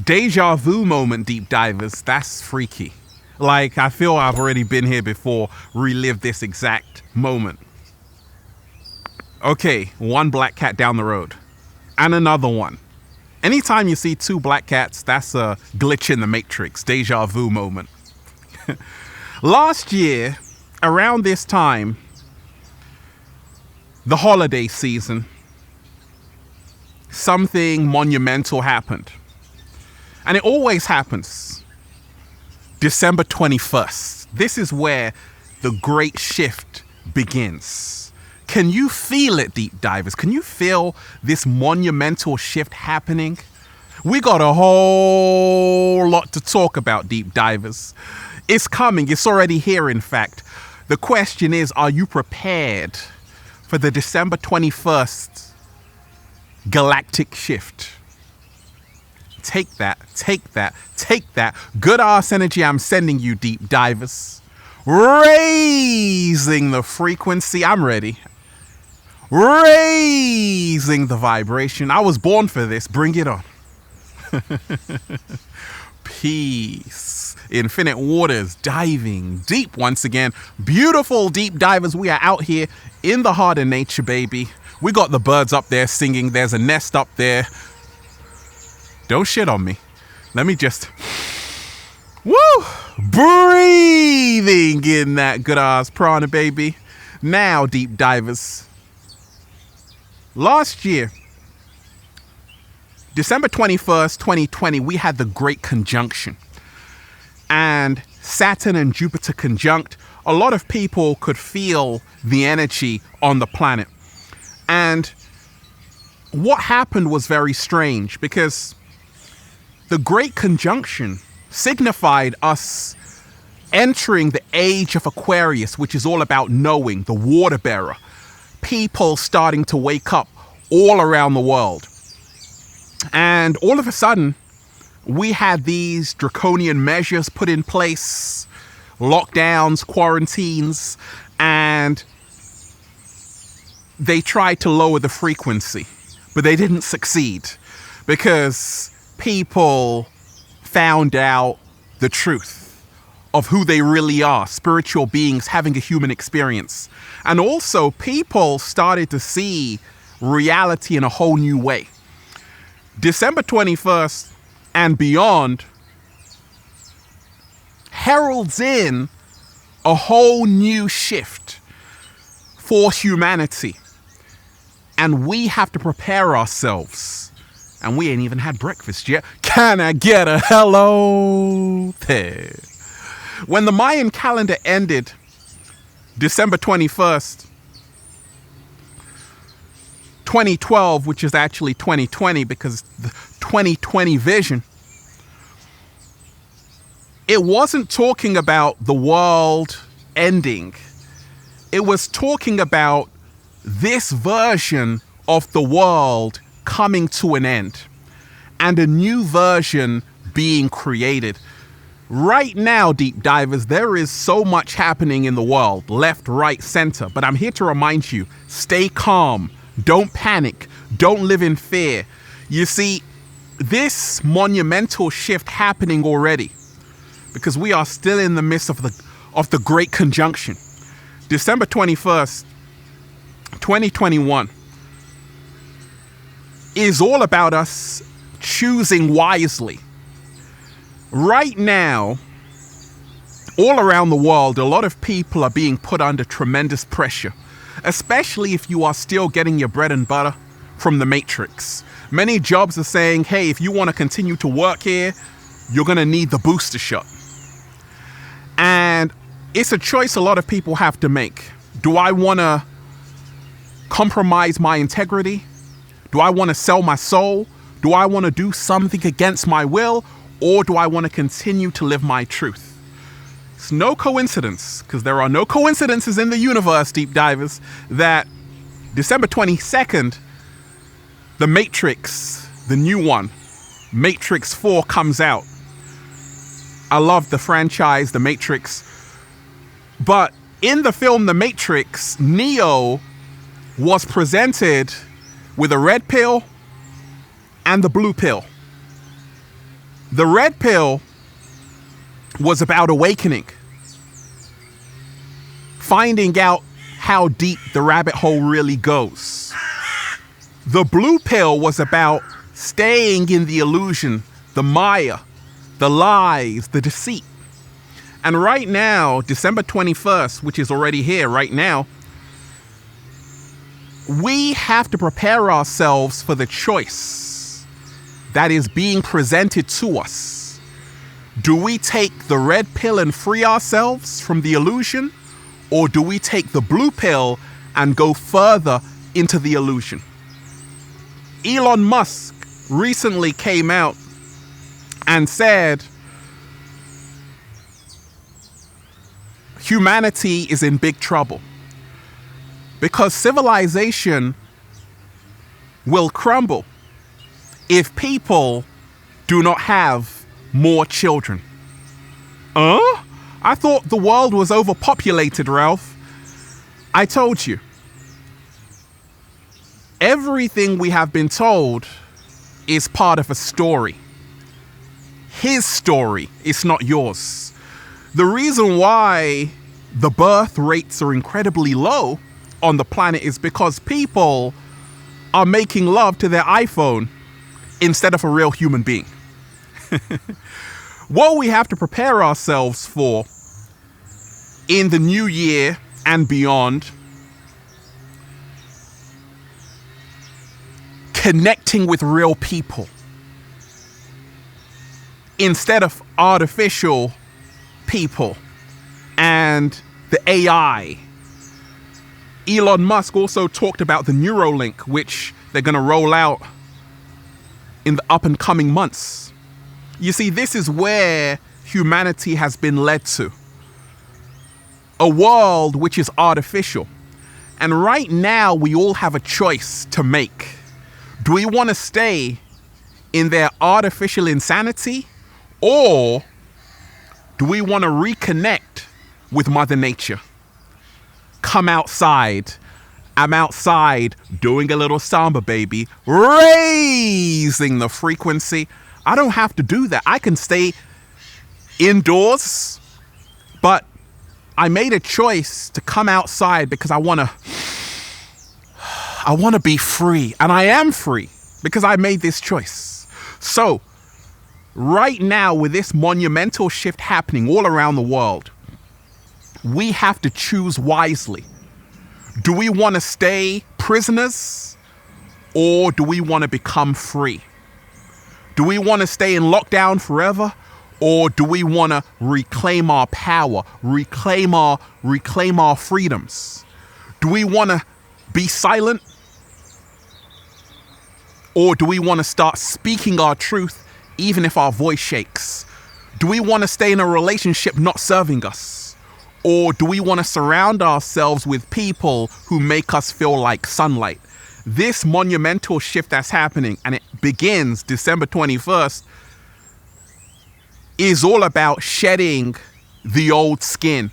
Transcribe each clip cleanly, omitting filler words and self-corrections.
Deja vu moment, deep divers. That's freaky. Like, I feel I've already been here before, relived this exact moment. Okay, one black cat down the road. And another one. Anytime you see two black cats, that's a glitch in the matrix. Deja vu moment. Last year, around this time, the holiday season, something monumental happened. And it always happens. December 21st. This is where the great shift begins. Can you feel it, deep divers? Can you feel this monumental shift happening? We got a whole lot to talk about, deep divers. It's coming. It's already here, in fact. The question is, are you prepared for the December 21st galactic shift? Take that, take that, take that. Good ass energy I'm sending you, deep divers. Raising the frequency. I'm ready. Raising the vibration. I was born for this. Bring it on. Peace. Infinite waters, diving deep once again. Beautiful deep divers. We are out here in the heart of nature, baby. We got the birds up there singing. There's a nest up there. Don't shit on me. Let me just... Woo! Breathing in that good ass prana, baby. Now, deep divers. Last year, December 21st, 2020, we had the Great Conjunction. And Saturn and Jupiter conjunct. A lot of people could feel the energy on the planet. And what happened was very strange, because the Great Conjunction signified us entering the age of Aquarius, which is all about knowing, the water bearer. People starting to wake up all around the world. And all of a sudden, we had these draconian measures put in place, lockdowns, quarantines, and they tried to lower the frequency, but they didn't succeed because people found out the truth of who they really are, spiritual beings having a human experience. And also people started to see reality in a whole new way. December 21st and beyond heralds in a whole new shift for humanity. And we have to prepare ourselves. And we ain't even had breakfast yet. Can I get a hello there? When the Mayan calendar ended, December 21st, 2012, which is actually 2020 because the 2020 vision, it wasn't talking about the world ending. It was talking about this version of the world coming to an end and a new version being created. Right now, deep divers, there is so much happening in the world, left, right, center. But I'm here to remind you, stay calm. Don't panic. Don't live in fear. You see, this monumental shift happening already because we are still in the midst of the Great Conjunction. December 21st, 2021 is all about us choosing wisely. Right now, all around the world, a lot of people are being put under tremendous pressure, especially if you are still getting your bread and butter from the matrix. Many jobs are saying, hey, if you want to continue to work here, you're going to need the booster shot. And it's a choice a lot of people have to make. Do I want to compromise my integrity? Do I want to sell my soul? Do I want to do something against my will? Or do I want to continue to live my truth? It's no coincidence, because there are no coincidences in the universe, deep divers, that December 22nd, The Matrix, the new one, Matrix 4 comes out. I love the franchise, The Matrix. But in the film The Matrix, Neo was presented with a red pill and the blue pill. The red pill was about awakening, finding out how deep the rabbit hole really goes. The blue pill was about staying in the illusion, the Maya, the lies, the deceit. And right now, December 21st, which is already here right now, we have to prepare ourselves for the choice that is being presented to us. Do we take the red pill and free ourselves from the illusion? Or do we take the blue pill and go further into the illusion? Elon Musk recently came out and said humanity is in big trouble because civilization will crumble if people do not have more children. I thought the world was overpopulated, Ralph. I told you. Everything we have been told is part of a story. His story, it's not yours. The reason why the birth rates are incredibly low on the planet is because people are making love to their iPhone instead of a real human being. What we have to prepare ourselves for in the new year and beyond, connecting with real people instead of artificial people and the AI. Elon Musk also talked about the Neuralink, which they're going to roll out in the up and coming months. You see, this is where humanity has been led to. A world which is artificial. And right now, we all have a choice to make. Do we want to stay in their artificial insanity? Or do we want to reconnect with Mother Nature? Come outside. I'm outside doing a little samba, baby. Raising the frequency. I don't have to do that. I can stay indoors. But I made a choice to come outside because I want to be free. And I am free because I made this choice. So right now, with this monumental shift happening all around the world, we have to choose wisely. Do we want to stay prisoners or do we want to become free? Do we want to stay in lockdown forever or do we want to reclaim our power, reclaim our freedoms? Do we want to be silent or do we want to start speaking our truth even if our voice shakes? Do we want to stay in a relationship not serving us? Or do we want to surround ourselves with people who make us feel like sunlight? This monumental shift that's happening, and it begins December 21st, is all about shedding the old skin,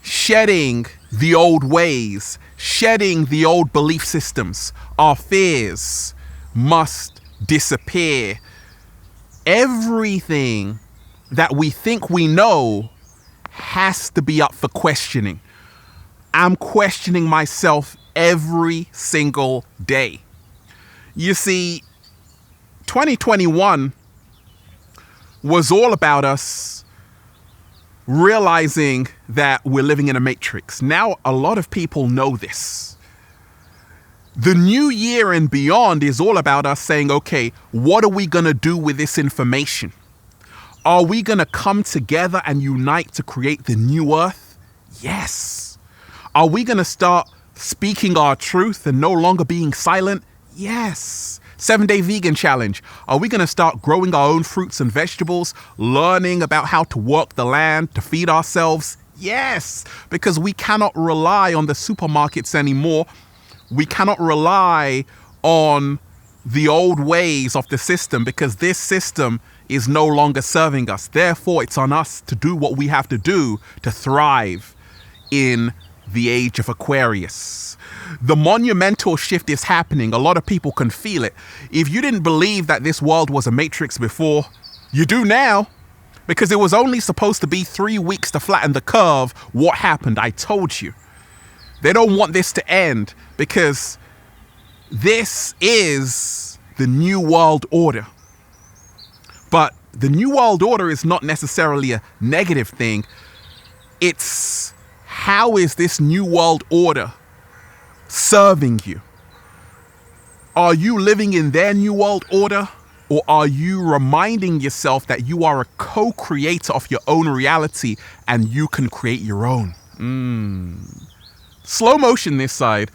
shedding the old ways, shedding the old belief systems. Our fears must disappear. Everything that we think we know has to be up for questioning. I'm questioning myself every single day. You see, 2021 was all about us realizing that we're living in a matrix. Now, a lot of people know this. The new year and beyond is all about us saying, okay, what are we going to do with this information? Are we going to come together and unite to create the new earth? Yes. Are we going to start speaking our truth and no longer being silent? Yes. 7-day vegan challenge. Are we going to start growing our own fruits and vegetables, learning about how to work the land to feed ourselves? Yes. Because we cannot rely on the supermarkets anymore. We cannot rely on the old ways of the system because this system is no longer serving us. Therefore, it's on us to do what we have to do to thrive in the age of Aquarius. The monumental shift is happening. A lot of people can feel it. If you didn't believe that this world was a matrix before, You do now, because it was only supposed to be 3 weeks to flatten the curve. What happened? I told you. They don't want this to end because this is the New World Order. But the New World Order is not necessarily a negative thing. It's how is this New World Order serving you? Are you living in their New World Order? Or are you reminding yourself that you are a co-creator of your own reality and you can create your own? Slow motion this side.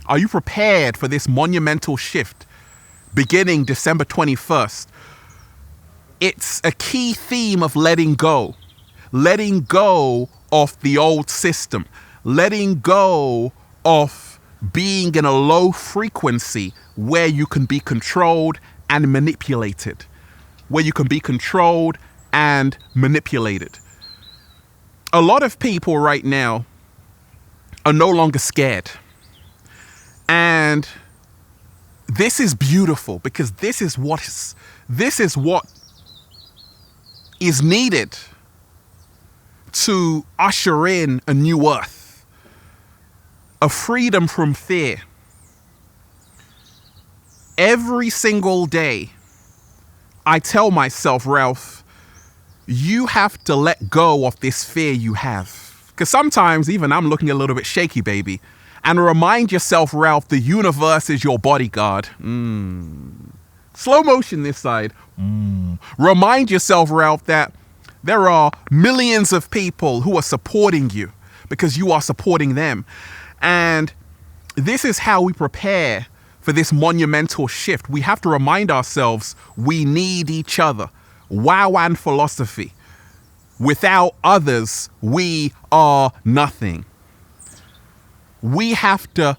Are you prepared for this monumental shift beginning December 21st? It's a key theme of letting go of the old system, letting go of being in a low frequency where you can be controlled and manipulated, A lot of people right now are no longer scared. And this is beautiful because this is what is needed to usher in a new earth, a freedom from fear. Every single day, I tell myself, Ralph, you have to let go of this fear you have. Because sometimes even I'm looking a little bit shaky, baby. And remind yourself, Ralph, the universe is your bodyguard. Slow motion this side. Remind yourself, Ralph, that there are millions of people who are supporting you because you are supporting them. And this is how we prepare for this monumental shift. We have to remind ourselves we need each other. Wow and philosophy. Without others, we are nothing. We have to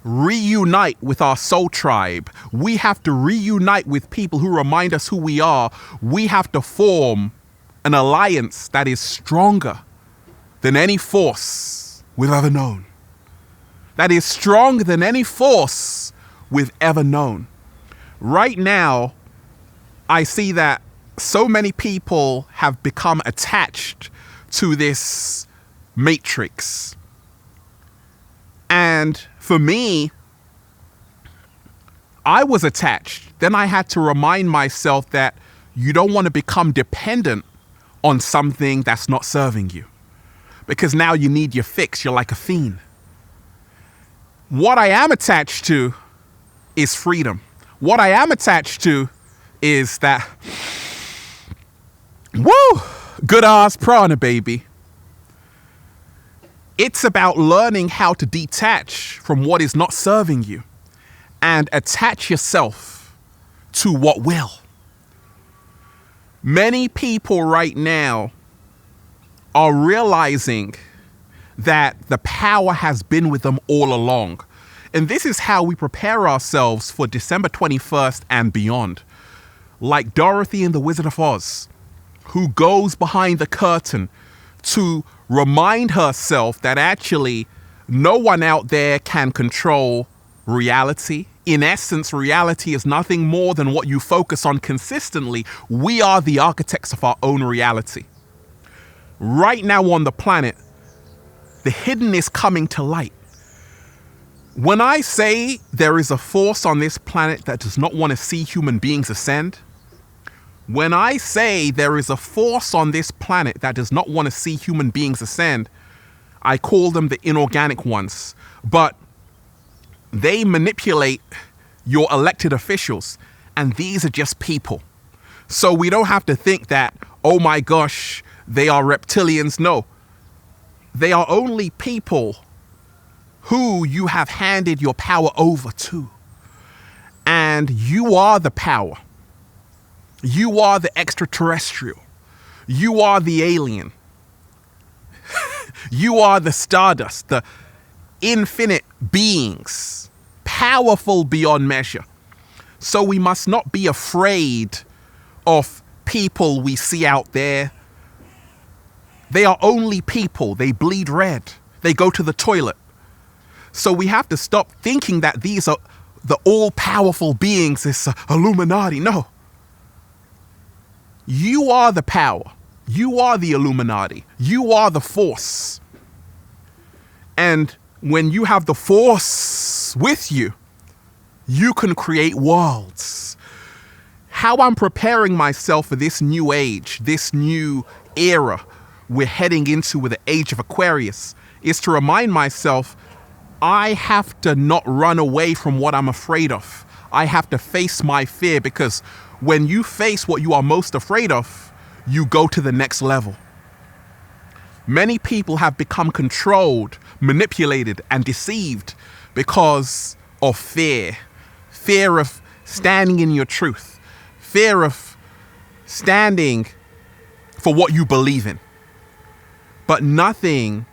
reunite with our soul tribe. We have to reunite with people who remind us who we are. We have to form an alliance that is stronger than any force we've ever known. That is stronger than any force we've ever known. Right now, I see that so many people have become attached to this matrix. And for me, I was attached. Then I had to remind myself that you don't want to become dependent on something that's not serving you. Because now you need your fix. You're like a fiend. What I am attached to is freedom. What I am attached to is that, good ass prana, baby. It's about learning how to detach from what is not serving you and attach yourself to what will. Many people right now are realizing that the power has been with them all along. And this is how we prepare ourselves for December 21st and beyond. Like Dorothy in The Wizard of Oz, who goes behind the curtain to remind herself that actually no one out there can control reality. In essence, reality is nothing more than what you focus on consistently. We are the architects of our own reality. Right now on the planet, the hidden is coming to light. When I say there is a force on this planet that does not want to see human beings ascend, when I say there is a force on this planet that does not want to see human beings ascend, I call them the inorganic ones. But they manipulate your elected officials, and these are just people. So we don't have to think that, oh my gosh, they are reptilians. No, they are only people who you have handed your power over to. And you are the power. You are the extraterrestrial. You are the alien. You are the stardust, the infinite beings, powerful beyond measure. So we must not be afraid of people we see out there. They are only people. They bleed red. They go to the toilet. So we have to stop thinking that these are the all-powerful beings, this Illuminati. No. You are the power. You are the Illuminati. You are the force. And when you have the force with you, you can create worlds. How I'm preparing myself for this new age, this new era we're heading into with the age of Aquarius, is to remind myself I have to not run away from what I'm afraid of. I have to face my fear, because when you face what you are most afraid of, you go to the next level. Many people have become controlled, manipulated, and deceived because of fear. Fear of standing in your truth. Fear of standing for what you believe in. But nothing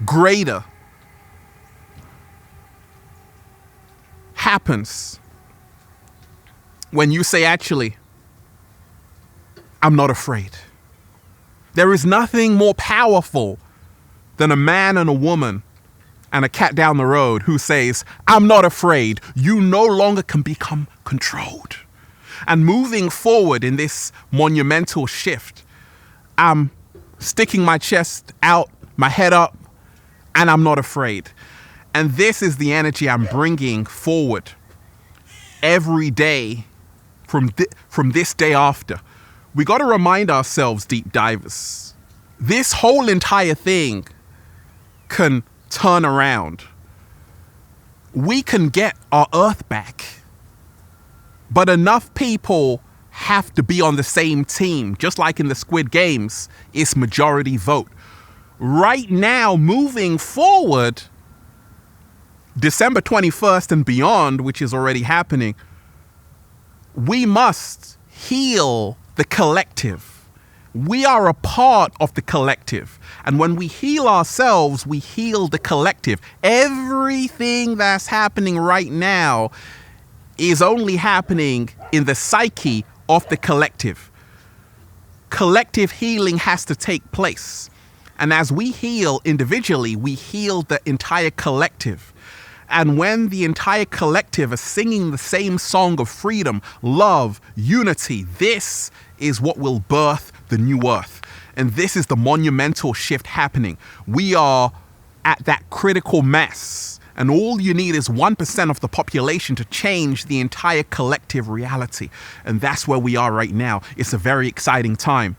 greater happens when you say, actually, I'm not afraid. There is nothing more powerful than a man and a woman and a cat down the road who says, I'm not afraid. You no longer can become controlled. And moving forward in this monumental shift, I'm sticking my chest out, my head up, and I'm not afraid. And this is the energy I'm bringing forward every day from this day after. We got to remind ourselves, deep divers, this whole entire thing can turn around. We can get our Earth back, but enough people have to be on the same team. Just like in the Squid Games, it's majority vote. Right now, moving forward, December 21st and beyond, which is already happening, we must heal the collective. We are a part of the collective. And when we heal ourselves, we heal the collective. Everything that's happening right now is only happening in the psyche of the collective. Collective healing has to take place. And as we heal individually, we heal the entire collective. And when the entire collective is singing the same song of freedom, love, unity, this is what will birth the new earth. And this is the monumental shift happening. We are at that critical mass, and all you need is 1% of the population to change the entire collective reality. And that's where we are right now. It's a very exciting time.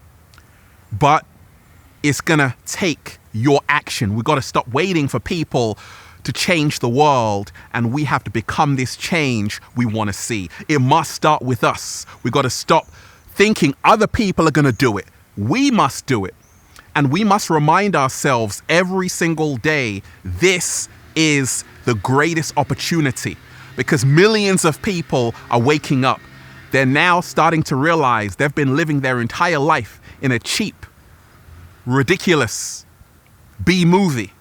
But it's gonna take your action. We've got to stop waiting for people to change the world, and we have to become this change we want to see. It must start with us. We got to stop thinking other people are going to do it. We must do it. And we must remind ourselves every single day, this is the greatest opportunity, because millions of people are waking up. They're now starting to realize they've been living their entire life in a cheap, ridiculous B-movie.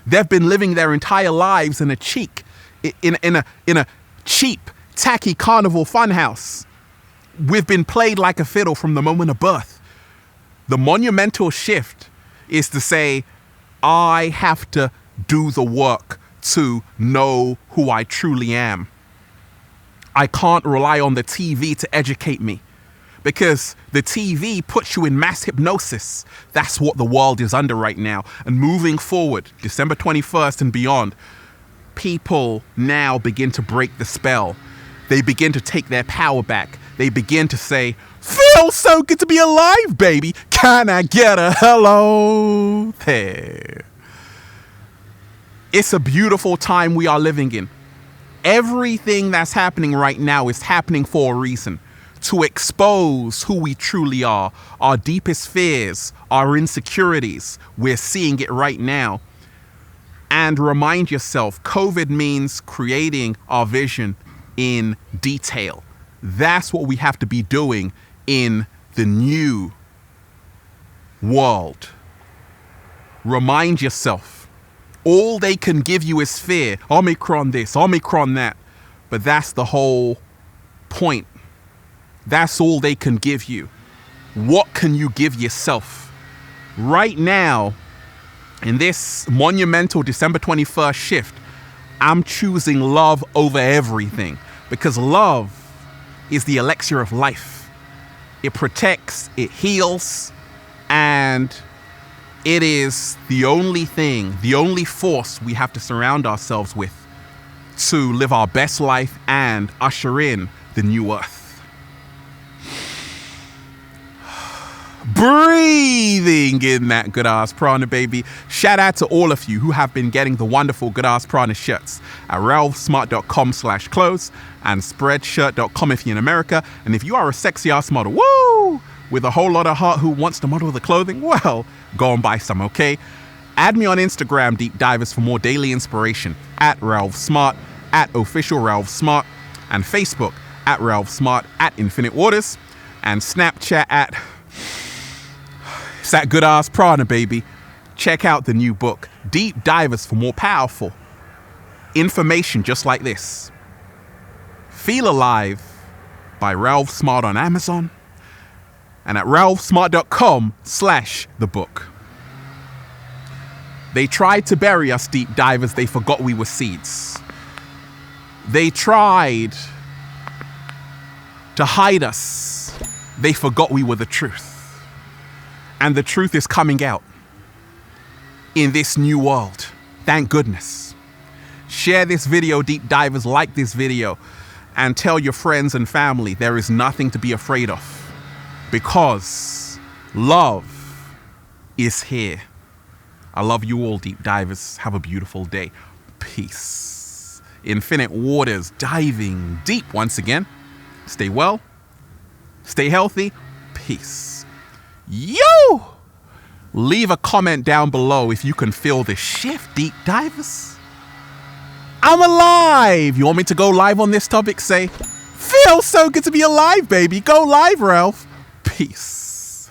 They've been living their entire lives in a cheap, tacky carnival funhouse. We've been played like a fiddle from the moment of birth. The monumental shift is to say, I have to do the work to know who I truly am. I can't rely on the TV to educate me, because the TV puts you in mass hypnosis. That's what the world is under right now. And moving forward, December 21st and beyond, people now begin to break the spell. They begin to take their power back. They begin to say, feels so good to be alive, baby. Can I get a hello there? It's a beautiful time we are living in. Everything that's happening right now is happening for a reason. To expose who we truly are, our deepest fears, our insecurities. We're seeing it right now. And remind yourself, COVID means creating our vision in detail. That's what we have to be doing in the new world. Remind yourself, all they can give you is fear. Omicron this, Omicron that. But that's the whole point. That's all they can give you. What can you give yourself? Right now, in this monumental December 21st shift, I'm choosing love over everything, because love is the elixir of life. it protects, it heals, and it is the only thing, the only force we have to surround ourselves with to live our best life and usher in the new earth. Breathing in that good ass prana, baby. Shout out to all of you who have been getting the wonderful good ass prana shirts at ralphsmart.com/clothes and spreadshirt.com if you're in America. And if you are a sexy ass model, woo, with a whole lot of heart who wants to model the clothing, well, go and buy some, okay? Add me on Instagram, Deep Divers, for more daily inspiration at Ralph Smart, at official Ralph Smart, and Facebook at Ralph Smart, at Infinite Waters, and Snapchat at it's that good ass prana, baby. Check out the new book, Deep Divers, for more powerful information just like this. Feel Alive by Ralph Smart on Amazon and at ralphsmart.com/the book. They tried to bury us, deep divers. They forgot we were seeds. They tried to hide us. They forgot we were the truth. And the truth is coming out in this new world. Thank goodness. Share this video, deep divers. Like this video and tell your friends and family there is nothing to be afraid of, because love is here. I love you all, deep divers. Have a beautiful day. Peace. Infinite Waters, diving deep once again. Stay well. Stay healthy. Peace. Yo! Leave a comment down below if you can feel the shift, deep divers. I'm alive. You want me to go live on this topic? Say, feels so good to be alive, baby. Go live, Ralph. Peace.